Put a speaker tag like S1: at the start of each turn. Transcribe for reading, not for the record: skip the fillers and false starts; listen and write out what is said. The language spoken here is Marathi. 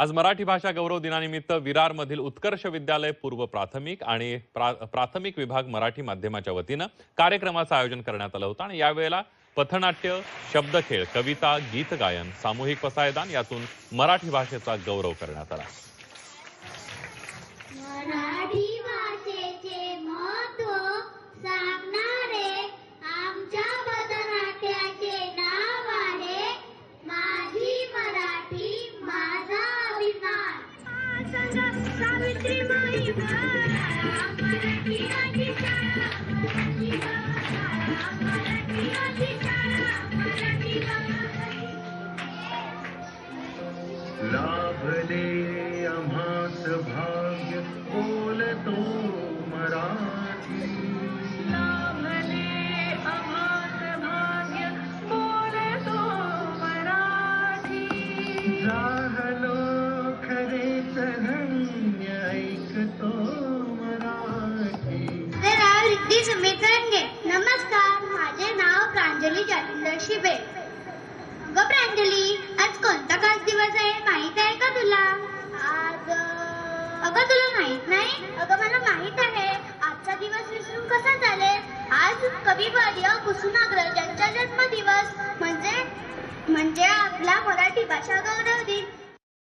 S1: आज मराठी भाषा गौरव दिनानिमित्त विरार मधील उत्कर्ष विद्यालय पूर्व प्राथमिक आणि प्राथमिक विभाग मराठी माध्यमाच्या वतीनं कार्यक्रमाचं आयोजन करण्यात आलं होतं आणि यावेळेला पथनाट्य, शब्दखेळ, कविता, गीत गायन, सामूहिक पसायदान यातून मराठी भाषेचा गौरव करण्यात आला।
S2: मराठी भाषेचे महत्त्व सांगणारे आमच्या पथनाट्याचे नाव आहे माझी मराठी माझा अभिमान। सावित्रीबाई मराठी शाळा, मराठी
S3: लाभले आम्हास भाग्य बोलतो मराठी।
S4: लाभले आम्हास भाग्य बोलतो मराठी।
S3: झालो खरेच धन्य ऐकतो मराठी।
S2: रिद्धी सुमित रंगे। नमस्कार, माझे नाव प्रांजली जालिंदर शिबे। अगं प्रांजली, आज कोणता खास दिवस आहे माहित आहे का तुला? अगं तुला माहित नाही? अगं मला माहित आहे। आजचा दिवस विसरून कसा चालेल? आज कविवर्य कुसुमाग्रज यांचा जन्मदिवस म्हणजे आपला मराठी भाषा गौरव दिन।